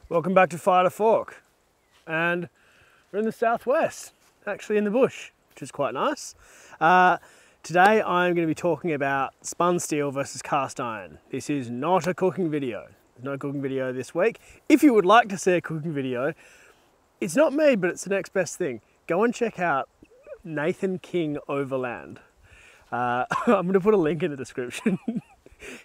Welcome back to Fire to Fork, and we're in the southwest, actually in the bush, which is quite nice. Today I'm going to be talking about spun steel versus cast iron. This is not a cooking video. There's no cooking video this week. If you would like to see a cooking video, it's not me, but it's the next best thing. Go and check out Nathan King Overland. I'm going to put a link in the description.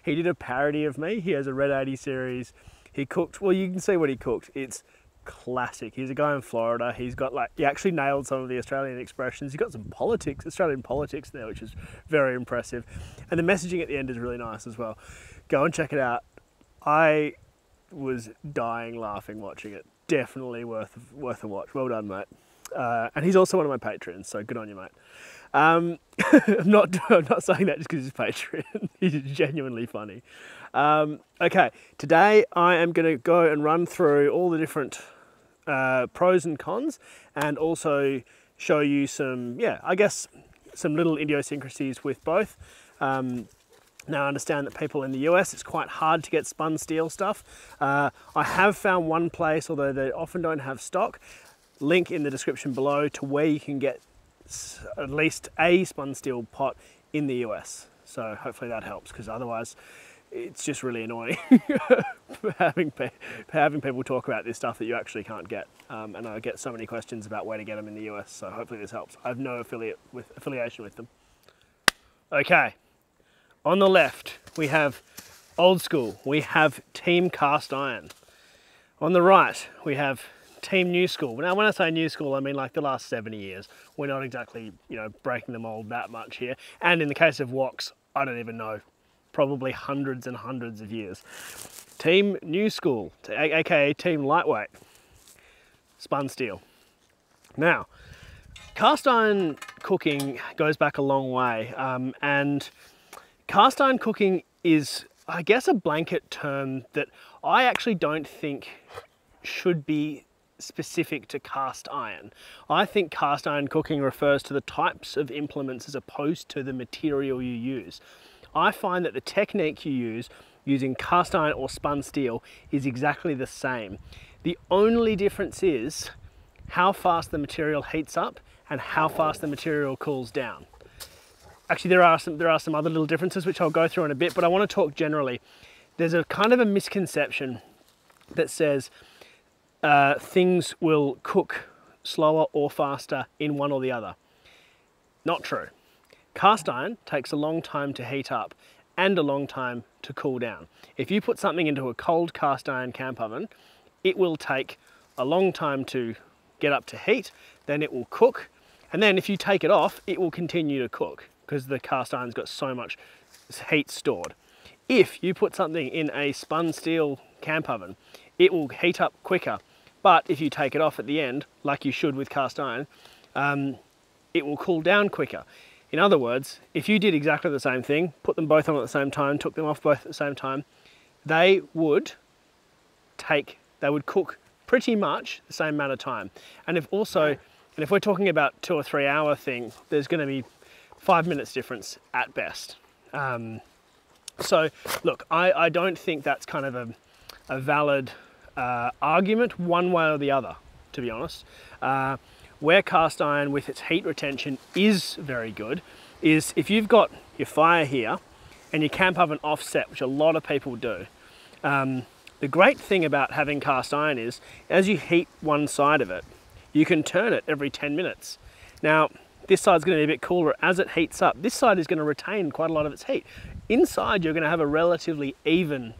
He did a parody of me. He has a Red 80 series. He cooked, well, you can see what he cooked. It's classic. He's a guy in Florida. He's got he actually nailed some of the Australian expressions. He's got some Australian politics there, which is very impressive. And the messaging at the end is really nice as well. Go and check it out. I was dying laughing watching it. Definitely worth a watch. Well done, mate. And he's also one of my patrons, so good on you, mate. I'm not saying that just because he's Patreon. He's genuinely funny. Okay, today I am going to go and run through all the different pros and cons, and also show you some, I guess, some little idiosyncrasies with both. Now I understand that people in the US, it's quite hard to get spun steel stuff. I have found one place, although they often don't have stock, link in the description below to where you can get at least a spun steel pot in the US. So hopefully that helps, because otherwise it's just really annoying having people talk about this stuff that you actually can't get. And I get so many questions about where to get them in the US, so hopefully this helps. I have no affiliation with them. Okay, on the left we have old school, we have team cast iron. On the right we have team new school. Now when I say new school, I mean like the last 70 years. We're not exactly, breaking the mold that much here. And in the case of woks, I don't even know, probably hundreds and hundreds of years. Team new school, aka team lightweight, spun steel. Now, cast iron cooking goes back a long way, and cast iron cooking is, I guess, a blanket term that I actually don't think should be specific to cast iron. I think cast iron cooking refers to the types of implements as opposed to the material you use. I find that the technique you use using cast iron or spun steel is exactly the same. The only difference is how fast the material heats up and how fast the material cools down. Actually, there are some other little differences which I'll go through in a bit, but I want to talk generally. There's a kind of a misconception that says things will cook slower or faster in one or the other. Not true. Cast iron takes a long time to heat up and a long time to cool down. If you put something into a cold cast iron camp oven, it will take a long time to get up to heat, then it will cook, and then if you take it off, it will continue to cook because the cast iron's got so much heat stored. If you put something in a spun steel camp oven, it will heat up quicker. But if you take it off at the end, like you should with cast iron, it will cool down quicker. In other words, if you did exactly the same thing, put them both on at the same time, took them off both at the same time, they would cook pretty much the same amount of time. And if we're talking about 2 or 3 hour thing, there's going to be 5 minutes difference at best. So look, I don't think that's kind of a valid argument one way or the other, to be honest. Where cast iron with its heat retention is very good is if you've got your fire here and your camp oven offset, which a lot of people do. The great thing about having cast iron is as you heat one side of it, you can turn it every 10 minutes. Now, this side's going to be a bit cooler. As it heats up, this side is going to retain quite a lot of its heat. Inside, you're going to have a relatively even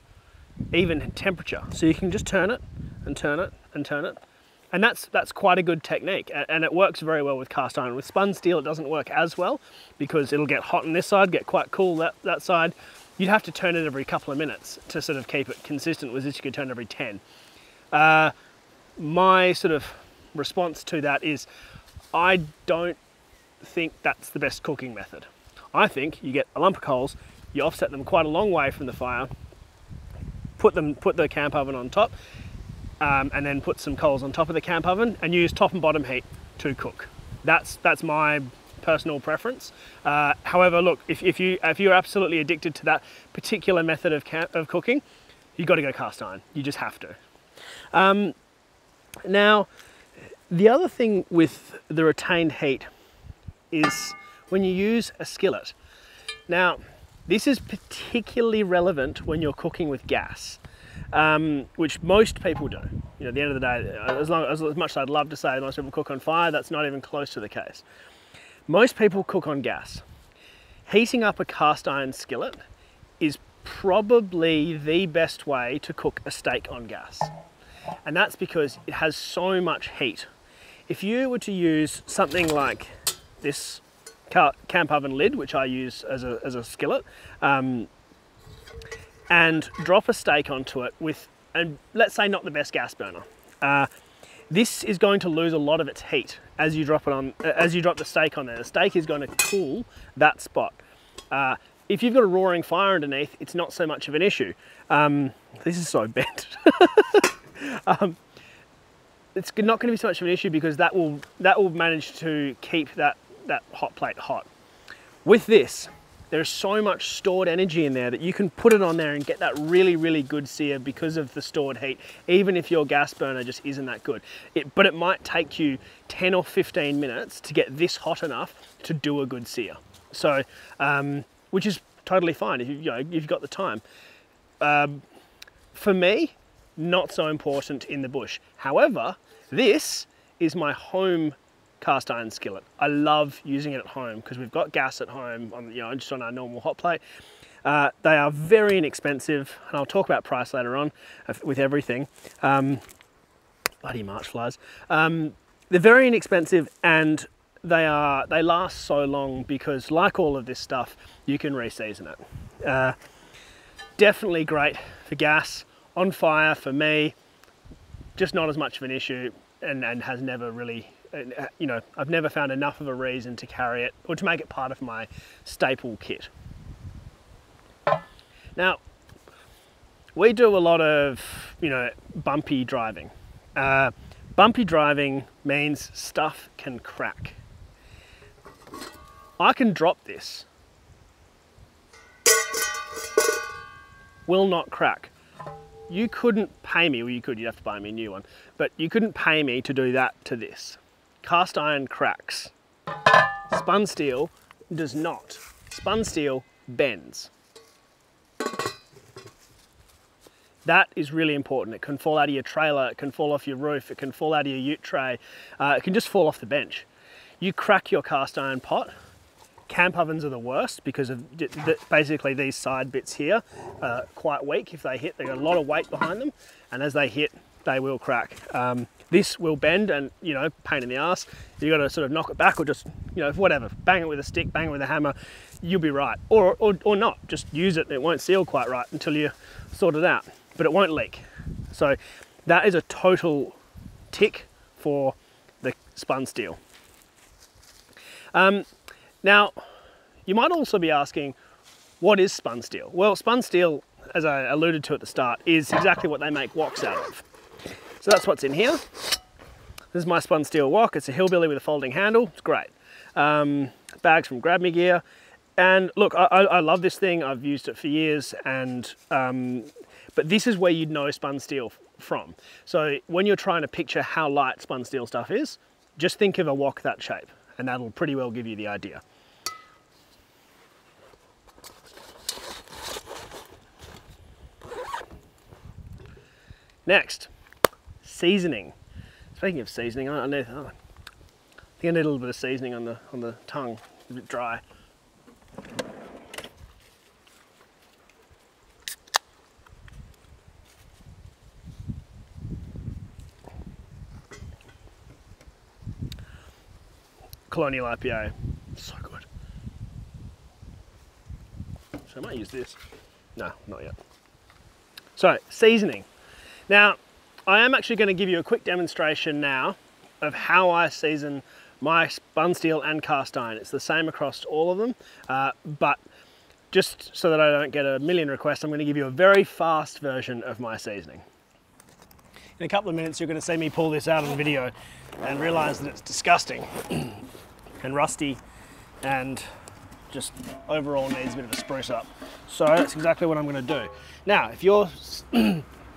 temperature. So you can just turn it and turn it and turn it. And that's quite a good technique, and it works very well with cast iron. With spun steel, it doesn't work as well because it'll get hot on this side, get quite cool that side. You'd have to turn it every couple of minutes to sort of keep it consistent, with this you could turn every 10. My sort of response to that is I don't think that's the best cooking method. I think you get a lump of coals, you offset them quite a long way from the fire, put the camp oven on top, and then put some coals on top of the camp oven and use top and bottom heat to cook. That's my personal preference. However, look, if you're absolutely addicted to that particular method of cooking, you've got to go cast iron. You just have to. Now, the other thing with the retained heat is when you use a skillet. Now, this is particularly relevant when you're cooking with gas, which most people do. You know, at the end of the day, as much as I'd love to say most people cook on fire, that's not even close to the case. Most people cook on gas. Heating up a cast iron skillet is probably the best way to cook a steak on gas. And that's because it has so much heat. If you were to use something like this camp oven lid, which I use as a skillet, and drop a steak onto it with, and let's say not the best gas burner, this is going to lose a lot of its heat as you drop it on, as you drop the steak on there. The steak is going to cool that spot. If you've got a roaring fire underneath, it's not so much of an issue. This is so bent. It's not going to be so much of an issue because that will manage to keep that hot plate hot. With this, there's so much stored energy in there that you can put it on there and get that really, really good sear because of the stored heat, even if your gas burner just isn't that good. But it might take you 10 or 15 minutes to get this hot enough to do a good sear. So, which is totally fine if you've got the time. For me, not so important in the bush. However, this is my home cast iron skillet. I love using it at home because we've got gas at home on, just on our normal hot plate. They are very inexpensive, and I'll talk about price later on with everything. Bloody March flies. They're very inexpensive, and they last so long because, like all of this stuff, you can reseason it. Definitely great for gas. On fire for me, just not as much of an issue, and has never really, I've never found enough of a reason to carry it or to make it part of my staple kit. Now, we do a lot of, bumpy driving. Bumpy driving means stuff can crack. I can drop this. Will not crack. You couldn't pay me, well you could, you'd have to buy me a new one, but you couldn't pay me to do that to this. Cast iron cracks. Spun steel does not. Spun steel bends. That is really important. It can fall out of your trailer, it can fall off your roof, it can fall out of your ute tray, it can just fall off the bench. You crack your cast iron pot. Camp ovens are the worst because of basically these side bits here are quite weak. If they hit, they've got a lot of weight behind them, and as they hit, they will crack. This will bend and, pain in the ass. You've got to sort of knock it back or just, whatever, bang it with a stick, bang it with a hammer, you'll be right. Or not, just use it, it won't seal quite right until you sort it out, but it won't leak. So that is a total tick for the spun steel. Now, you might also be asking, what is spun steel? Well, spun steel, as I alluded to at the start, is exactly what they make woks out of. So that's what's in here. This is my spun steel wok. It's a hillbilly with a folding handle. It's great. Bags from Grab Me Gear. And look, I love this thing. I've used it for years. And but this is where you'd know spun steel from. So when you're trying to picture how light spun steel stuff is, just think of a wok that shape, and that'll pretty well give you the idea. Next, seasoning. Speaking of seasoning, I think I need a little bit of seasoning on the tongue. It's a bit dry. Colonial IPA, so good. So I might use this. No, not yet. So, seasoning. Now, I am actually going to give you a quick demonstration now of how I season my spun steel and cast iron. It's the same across all of them, but just so that I don't get a million requests, I'm going to give you a very fast version of my seasoning. In a couple of minutes, you're going to see me pull this out on video and realize that it's disgusting and rusty and just overall needs a bit of a spruce up. So that's exactly what I'm going to do. Now, if you're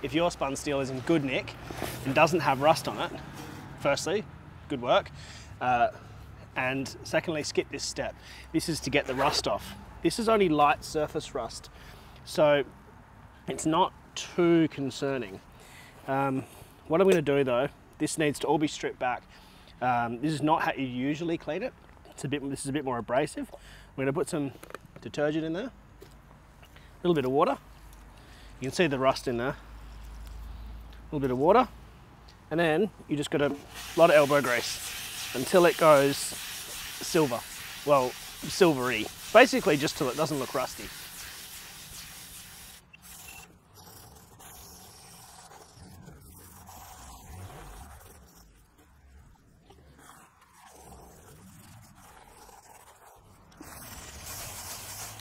if your spun steel is in good nick and doesn't have rust on it, firstly, good work. And secondly, skip this step. This is to get the rust off. This is only light surface rust, so it's not too concerning. What I'm going to do though, this needs to all be stripped back. This is not how you usually clean it. This is a bit more abrasive. I'm going to put some detergent in there, a little bit of water. You can see the rust in there. A little bit of water, and then you just got a lot of elbow grease until it goes silver. Well, silvery. Basically just till it doesn't look rusty.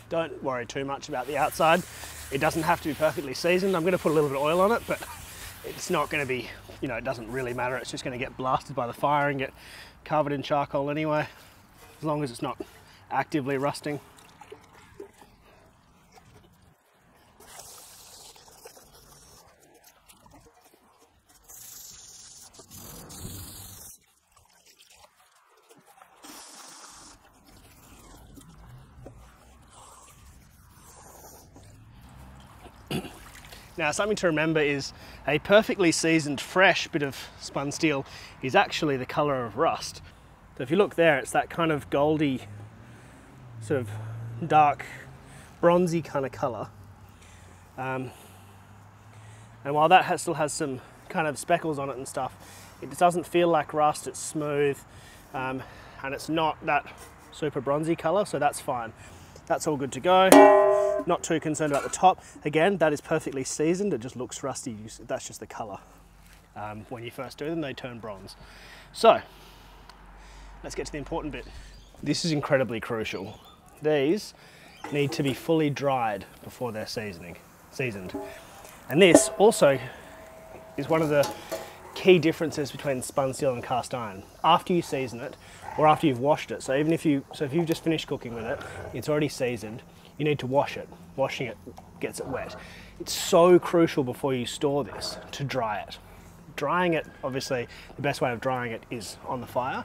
Don't worry too much about the outside. It doesn't have to be perfectly seasoned. I'm going to put a little bit of oil on it, but it's not going to be, you know, it doesn't really matter. It's just going to get blasted by the fire and get covered in charcoal anyway, as long as it's not actively rusting. Now, something to remember is a perfectly seasoned, fresh bit of spun steel is actually the colour of rust. So if you look there, it's that kind of goldy, sort of dark, bronzy kind of colour. And while that still has some kind of speckles on it and stuff, it doesn't feel like rust, it's smooth, and it's not that super bronzy colour, so that's fine. That's all good to go. Not too concerned about the top. Again, that is perfectly seasoned. It just looks rusty. That's just the color. When you first do them, they turn bronze. So, let's get to the important bit. This is incredibly crucial. These need to be fully dried before they're seasoned. And this also is one of the key differences between spun steel and cast iron. After you season it, or after you've washed it, so if you've just finished cooking with it, it's already seasoned, you need to wash it. Washing it gets it wet. It's so crucial before you store this to dry it. Drying it, obviously, the best way of drying it is on the fire,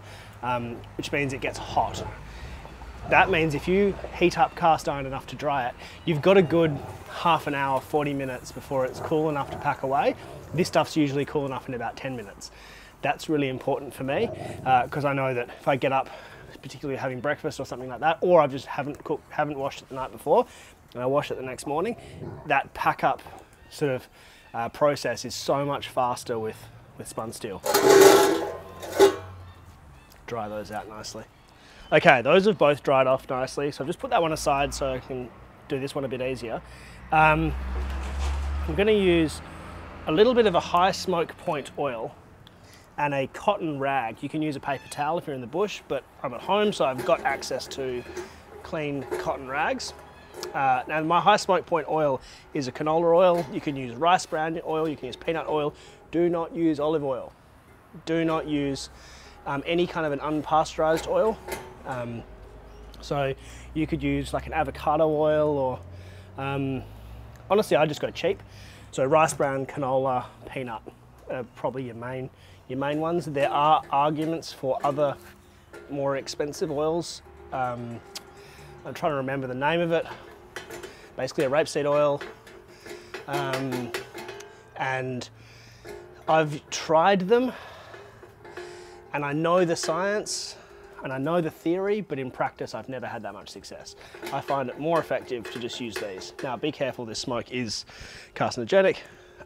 which means it gets hot. That means if you heat up cast iron enough to dry it, you've got a good half an hour, 40 minutes before it's cool enough to pack away. This stuff's usually cool enough in about 10 minutes. That's really important for me, because I know that if I get up, particularly having breakfast or something like that, or I just haven't washed it the night before, and I wash it the next morning, that pack up sort of process is so much faster with spun steel. Dry those out nicely. Okay, those have both dried off nicely, so I've just put that one aside so I can do this one a bit easier. I'm going to use a little bit of a high smoke point oil and a cotton rag. You can use a paper towel if you're in the bush, but I'm at home, so I've got access to clean cotton rags. Now, my high smoke point oil is a canola oil. You can use rice bran oil, you can use peanut oil. Do not use olive oil. Do not use any kind of an unpasteurized oil. So you could use like an avocado oil, or honestly, I just go cheap. So rice bran, canola, peanut are probably your main ones. There are arguments for other more expensive oils. I'm trying to remember the name of it. Basically a rapeseed oil. And I've tried them, and I know the science and I know the theory, but in practice I've never had that much success. I find it more effective to just use these. Now be careful, this smoke is carcinogenic.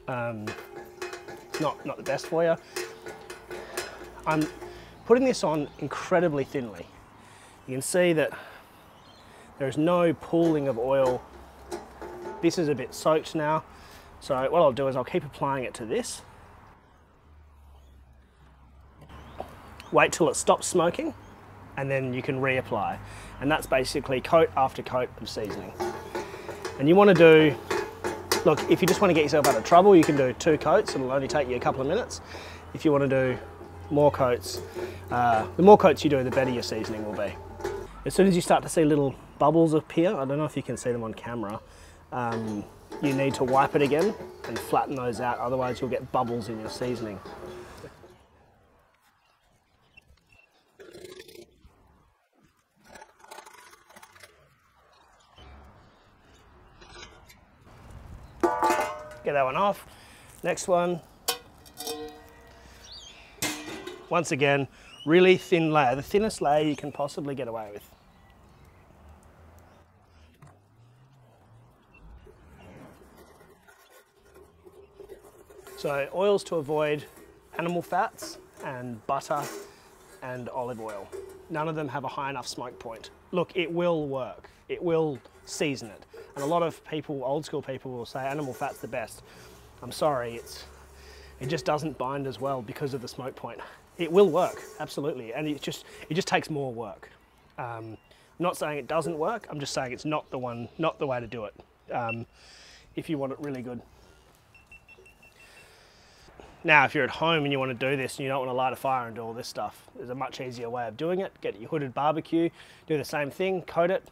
It's not the best for you. I'm putting this on incredibly thinly. You can see that there is no pooling of oil. This is a bit soaked now. So what I'll do is I'll keep applying it to this. Wait till it stops smoking, and then you can reapply. And that's basically coat after coat of seasoning. And you want to do, look, if you just want to get yourself out of trouble, you can do 2 coats. It'll only take you a couple of minutes. If you want to do more coats, the more coats you do, the better your seasoning will be. As soon as you start to see little bubbles appear, I don't know if you can see them on camera, you need to wipe it again and flatten those out, otherwise you'll get bubbles in your seasoning. Get that one off. Next one. Once again, really thin layer, the thinnest layer you can possibly get away with. So oils to avoid: animal fats and butter and olive oil. None of them have a high enough smoke point. Look, it will work. It will season it. And a lot of people, old school people, will say animal fat's the best. I'm sorry, it just doesn't bind as well because of the smoke point. It will work, absolutely, and it just takes more work. I'm not saying it doesn't work. I'm just saying it's not the way to do it. If you want it really good. Now, if you're at home and you want to do this and you don't want to light a fire and do all this stuff, there's a much easier way of doing it. Get your hooded barbecue, do the same thing, coat it,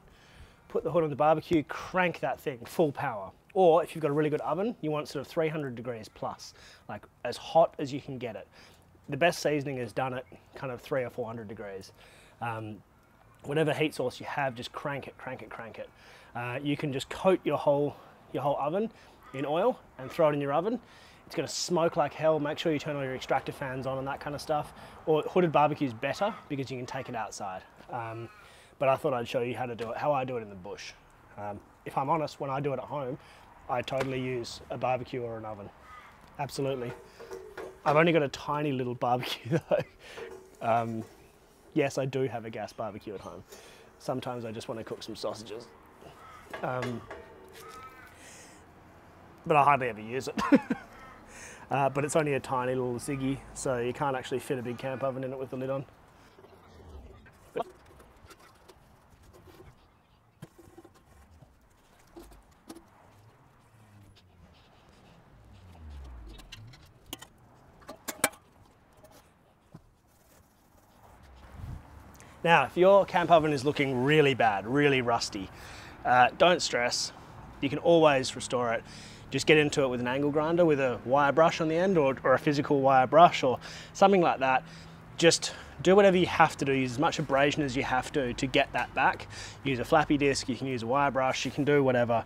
put the hood on the barbecue, crank that thing full power. Or if you've got a really good oven, you want sort of 300 degrees plus, like as hot as you can get it. The best seasoning is done at kind of 300 or 400 degrees. Whatever heat source you have, just crank it, crank it, crank it. You can just coat your whole oven in oil and throw it in your oven. It's going to smoke like hell. Make sure you turn all your extractor fans on and that kind of stuff. Or hooded barbecue is better because you can take it outside. But I thought I'd show you how to do it, how I do it in the bush. If I'm honest, when I do it at home, I totally use a barbecue or an oven. Absolutely. I've only got a tiny little barbecue though. Yes, I do have a gas barbecue at home. Sometimes I just want to cook some sausages. But I hardly ever use it. But it's only a tiny little Ziggy, so you can't actually fit a big camp oven in it with the lid on. Now, if your camp oven is looking really bad, really rusty, don't stress. You can always restore it. Just get into it with an angle grinder with a wire brush on the end, or a physical wire brush or something like that. Just do whatever you have to do. Use as much abrasion as you have to get that back. Use a flappy disc, you can use a wire brush, you can do whatever.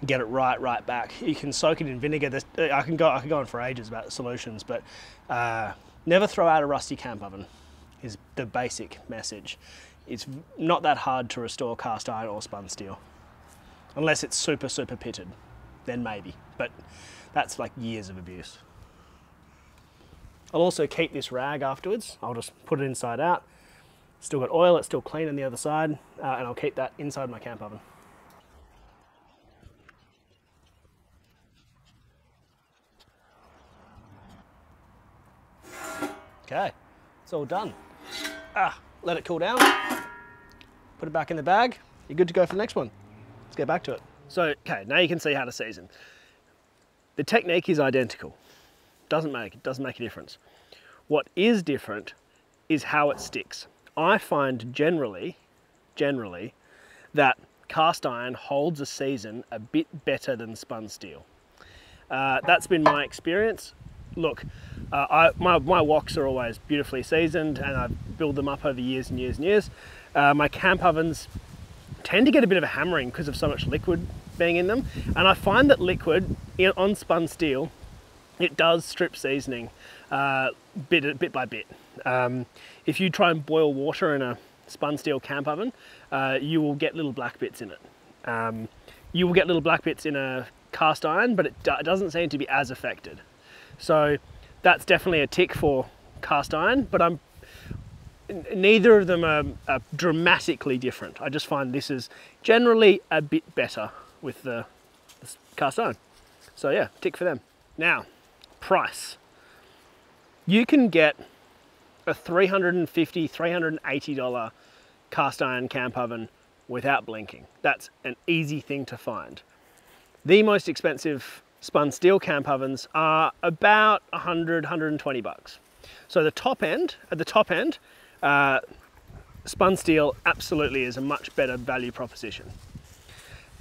Get it right back. You can soak it in vinegar. I can go on for ages about solutions, but never throw out a rusty camp oven is the basic message. It's not that hard to restore cast iron or spun steel. Unless it's super pitted, then maybe, but that's like years of abuse. I'll also keep this rag afterwards. I'll just put it inside out. Still got oil, it's still clean on the other side, and I'll keep that inside my camp oven. Okay, it's all done. Let it cool down, put it back in the bag. You're good to go for the next one. Let's get back to it. So, okay, now you can see how to season. The technique is identical. Doesn't make a difference. What is different is how it sticks. I find generally that cast iron holds a season a bit better than spun steel. That's been my experience. Look, my woks are always beautifully seasoned, and I build them up over years and years and years. My camp ovens tend to get a bit of a hammering because of so much liquid being in them, and I find that liquid on spun steel, it does strip seasoning bit by bit. If you try and boil water in a spun steel camp oven, you will get little black bits in it. You will get little black bits in a cast iron, but it doesn't seem to be as affected. So that's definitely a tick for cast iron, but neither of them are dramatically different. I just find this is generally a bit better with the cast iron. So yeah, tick for them. Now, price. You can get a $350, $380 cast iron camp oven without blinking. That's an easy thing to find. The most expensive spun steel camp ovens are about 100, 120 bucks. So at the top end, spun steel absolutely is a much better value proposition.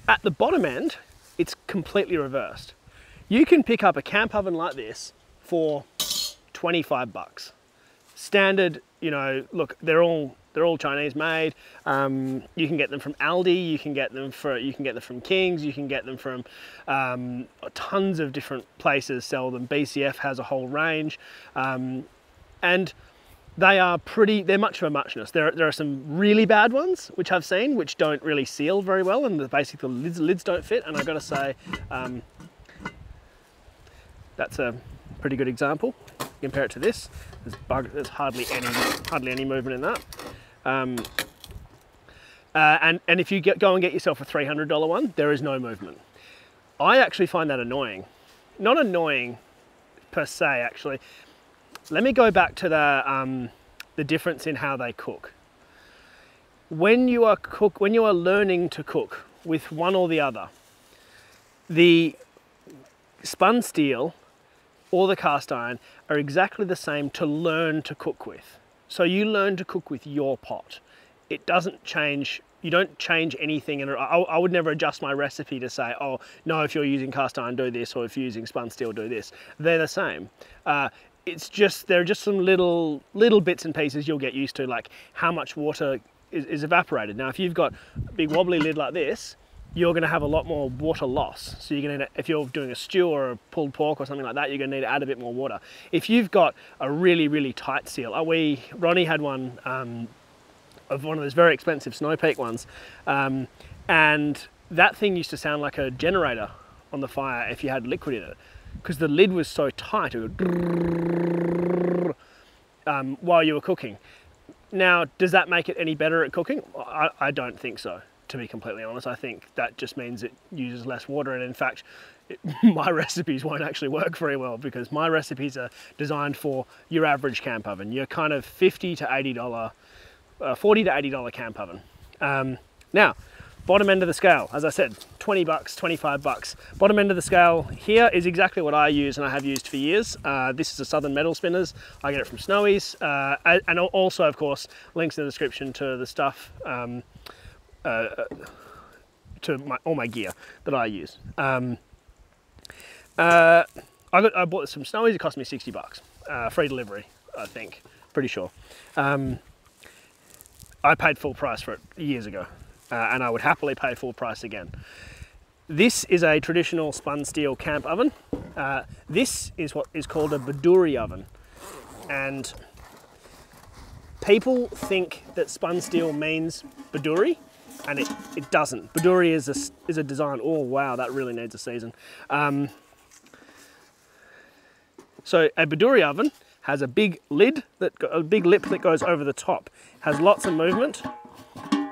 At the bottom end, it's completely reversed. You can pick up a camp oven like this for 25 bucks. Standard, you know, look, they're all Chinese made. You can get them from Aldi, you can get them from King's, you can get them from tons of different places sell them. BCF has a whole range, and they're much of a muchness. There are some really bad ones which I've seen which don't really seal very well, and basically the lids don't fit. And I've got to say, that's a pretty good example. Compare it to this. There's hardly any movement in that. And if you go and get yourself a $300 one, there is no movement. I actually find that annoying. Not annoying per se, actually. Let me go back to the difference in how they cook. When you are learning to cook with one or the other, the spun steel or the cast iron are exactly the same to learn to cook with. So you learn to cook with your pot. It doesn't change, you don't change anything. And I would never adjust my recipe to say, oh, no, if you're using cast iron, do this, or if you're using spun steel, do this. They're the same. There are just some little bits and pieces you'll get used to, like how much water is evaporated. Now, if you've got a big wobbly lid like this, you're going to have a lot more water loss. So you're going to, if you're doing a stew or a pulled pork or something like that, you're going to need to add a bit more water. If you've got a really, really tight seal, Ronnie had one of one of those very expensive Snow Peak ones, and that thing used to sound like a generator on the fire if you had liquid in it, because the lid was so tight, it would while you were cooking. Now, does that make it any better at cooking? I don't think so. To be completely honest, I think that just means it uses less water, and in fact, my recipes won't actually work very well, because my recipes are designed for your average camp oven, your kind of $50 to $80, $40 to $80 camp oven. Now, bottom end of the scale, as I said, 20 bucks, 25 bucks. Bottom end of the scale here is exactly what I use and I have used for years. This is a Southern Metal Spinners. I get it from Snowy's, and also, of course, links in the description to the stuff. To all my gear that I use. I bought this from Snowy's. It cost me 60 bucks. Free delivery, I think. Pretty sure. I paid full price for it years ago, and I would happily pay full price again. This is a traditional spun steel camp oven. This is what is called a Baduri oven, and people think that spun steel means Baduri, and it doesn't. Baduri is a design. Oh wow, that really needs a season. So a Baduri oven has a big lid, a big lip that goes over the top. Has lots of movement.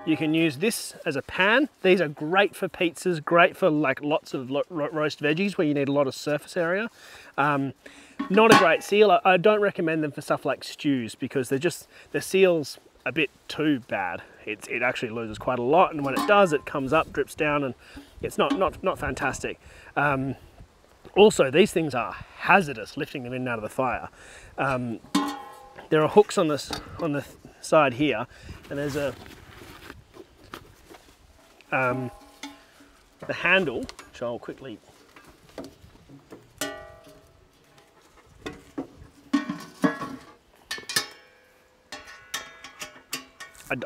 You can use this as a pan. These are great for pizzas, great for like lots of roast veggies where you need a lot of surface area. Not a great seal. I don't recommend them for stuff like stews, because the seal's a bit too bad. It actually loses quite a lot, and when it does, it comes up, drips down, and it's not fantastic. Also, these things are hazardous, lifting them in and out of the fire. There are hooks on the side here, and there's the handle, which I'll quickly.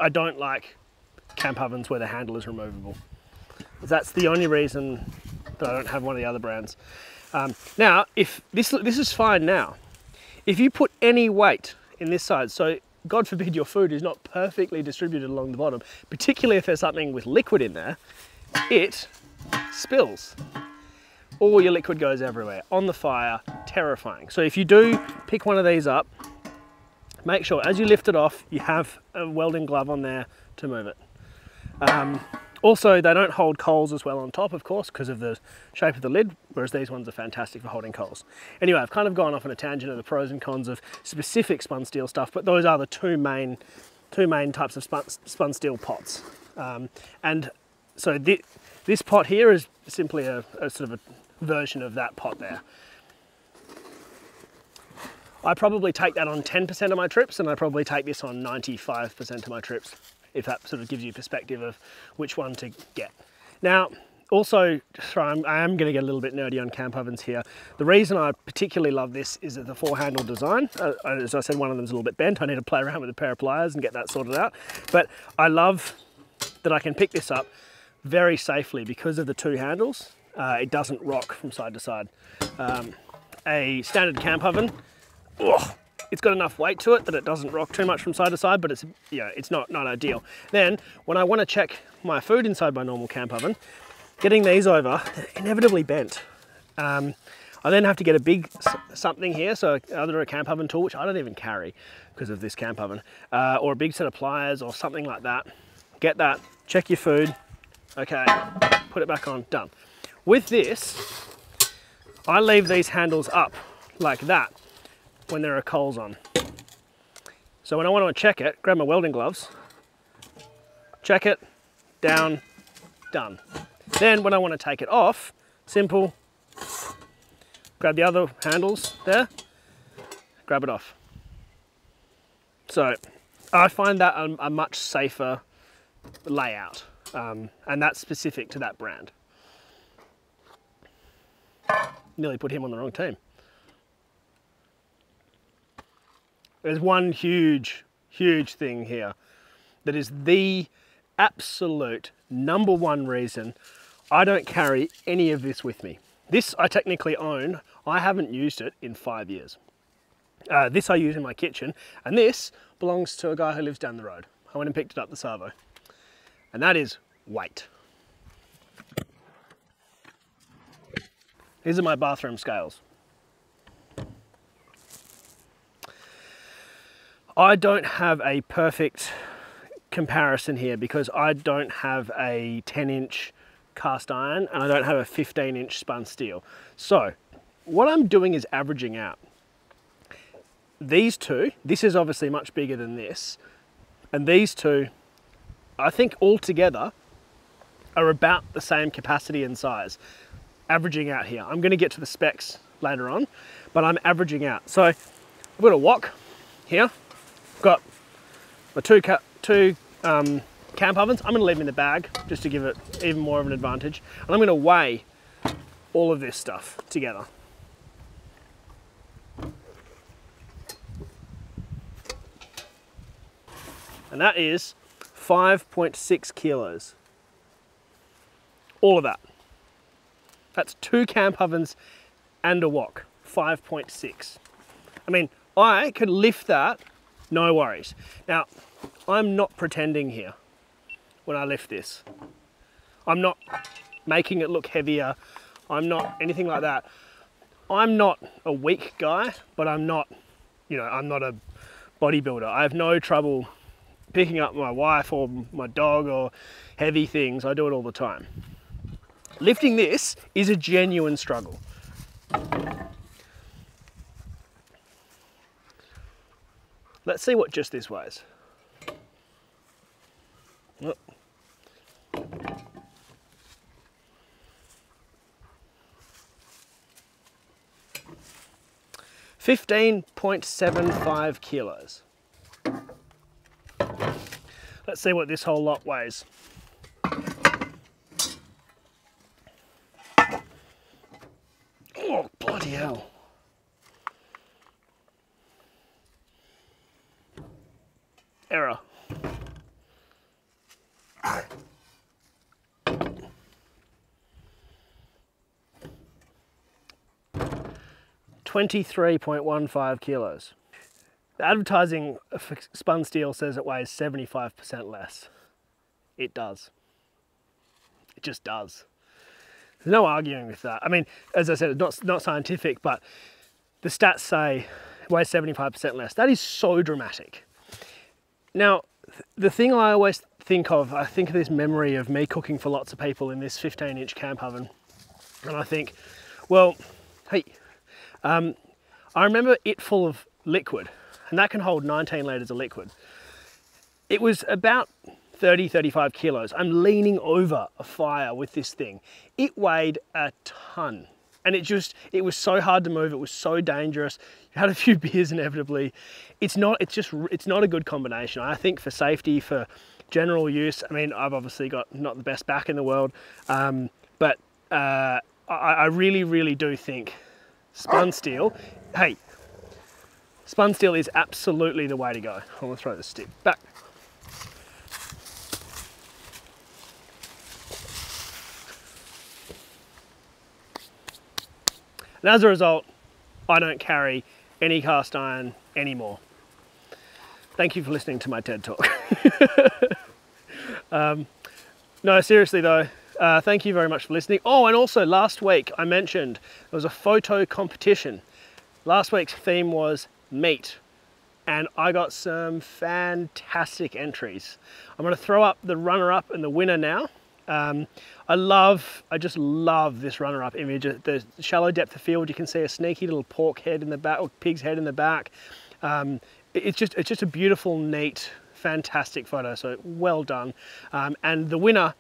I don't like camp ovens where the handle is removable. That's the only reason that I don't have one of the other brands. Now, if this is fine now. If you put any weight in this side, so God forbid your food is not perfectly distributed along the bottom, particularly if there's something with liquid in there, it spills. All your liquid goes everywhere on the fire, terrifying. So if you do pick one of these up, make sure as you lift it off, you have a welding glove on there to move it. Also, they don't hold coals as well on top, of course, because of the shape of the lid, whereas these ones are fantastic for holding coals. Anyway, I've kind of gone off on a tangent of the pros and cons of specific spun steel stuff, but those are the two main types of spun steel pots. And so this pot here is simply a sort of a version of that pot there. I probably take that on 10% of my trips, and I probably take this on 95% of my trips, if that sort of gives you perspective of which one to get. Now, Also, I am going to get a little bit nerdy on camp ovens here. The reason I particularly love this is that the 4-handle design. As I said, one of them is a little bit bent. I need to play around with a pair of pliers and get that sorted out. But I love that I can pick this up very safely because of the 2 handles. It doesn't rock from side to side. A standard camp oven, it's got enough weight to it that it doesn't rock too much from side to side, but it's not ideal. Then when I want to check my food inside my normal camp oven, getting these over, they're inevitably bent. I then have to get a big something here, so either a camp oven tool, which I don't even carry because of this camp oven, or a big set of pliers or something like that. Get that, check your food, okay, put it back on, done. With this, I leave these handles up like that when there are coals on. So when I want to check it, grab my welding gloves, check it, down, done. Then when I want to take it off, simple, grab the other handles there, grab it off. So I find that a much safer layout, and that's specific to that brand. Nearly put him on the wrong team. There's one huge thing here that is the absolute #1 reason I don't carry any of this with me. This I technically own. I haven't used it in 5 years. This I use in my kitchen, and this belongs to a guy who lives down the road. I went and picked it up the Savo. And that is weight. These are my bathroom scales. I don't have a perfect comparison here because I don't have a 10-inch cast iron and I don't have a 15-inch spun steel. So what I'm doing is averaging out. These two, this is obviously much bigger than this, and these two, I think altogether are about the same capacity and size. Averaging out here. I'm going to get to the specs later on, but I'm averaging out. So I've got a wok here. I've got my two camp ovens. I'm going to leave them in the bag just to give it even more of an advantage. And I'm going to weigh all of this stuff together. And that is 5.6 kilos. All of that. That's 2 camp ovens and a wok, 5.6. I mean, I could lift that, no worries. Now, I'm not pretending here when I lift this. I'm not making it look heavier. I'm not anything like that. I'm not a weak guy, but I'm not, I'm not a bodybuilder. I have no trouble picking up my wife or my dog or heavy things. I do it all the time. Lifting this is a genuine struggle. Let's see what just this weighs. Oh. 15.75 kilos. Let's see what this whole lot weighs. Oh, bloody hell. Error. $23.15 kilos. The advertising for spun steel says it weighs 75% less. It does. It just does. There's no arguing with that. I mean, as I said, it's not scientific, but the stats say it weighs 75% less. That is so dramatic. Now, the thing I always think of this memory of me cooking for lots of people in this 15-inch camp oven. And I think, well, hey, I remember it full of liquid, and that can hold 19 litres of liquid. It was about 30-35 kilos. I'm leaning over a fire with this thing. It weighed a ton, and it was so hard to move. It was so dangerous. You had a few beers inevitably. It's not a good combination. I think for safety, for general use, I mean, I've obviously got not the best back in the world. But I really do think spun steel, hey, spun steel is absolutely the way to go. I'm gonna throw the stick back. And as a result, I don't carry any cast iron anymore. Thank you for listening to my TED Talk. No, seriously though, thank you very much for listening. Oh, and also last week I mentioned there was a photo competition. Last week's theme was meat, and I got some fantastic entries. I'm gonna throw up the runner-up and the winner now. I just love this runner-up image. The shallow depth of field, you can see a sneaky little pork head in the back, or pig's head in the back. It's just a beautiful, neat, fantastic photo, so well done. And the winner,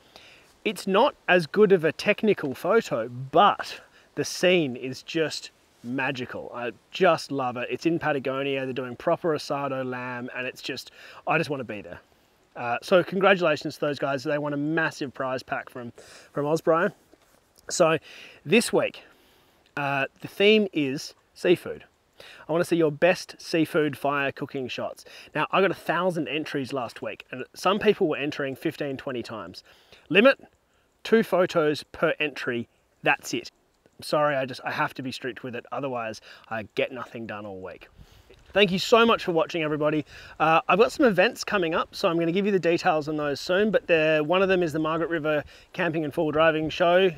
it's not as good of a technical photo, but the scene is just magical. I just love it. It's in Patagonia, they're doing proper asado lamb, and it's just, I just want to be there. So congratulations to those guys. They won a massive prize pack from Osbrian. So this week, the theme is seafood. I want to see your best seafood fire cooking shots. Now, I got 1,000 entries last week, and some people were entering 15, 20 times. Limit, 2 photos per entry, that's it. Sorry, I have to be strict with it, otherwise I get nothing done all week. Thank you so much for watching, everybody. I've got some events coming up, so I'm going to give you the details on those soon, but one of them is the Margaret River Camping and Full Driving Show,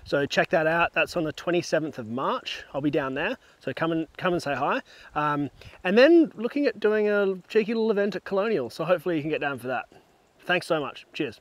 so check that out. That's on the 27th of March. I'll be down there, so come and say hi. And then looking at doing a cheeky little event at Colonial, so hopefully you can get down for that. Thanks so much. Cheers.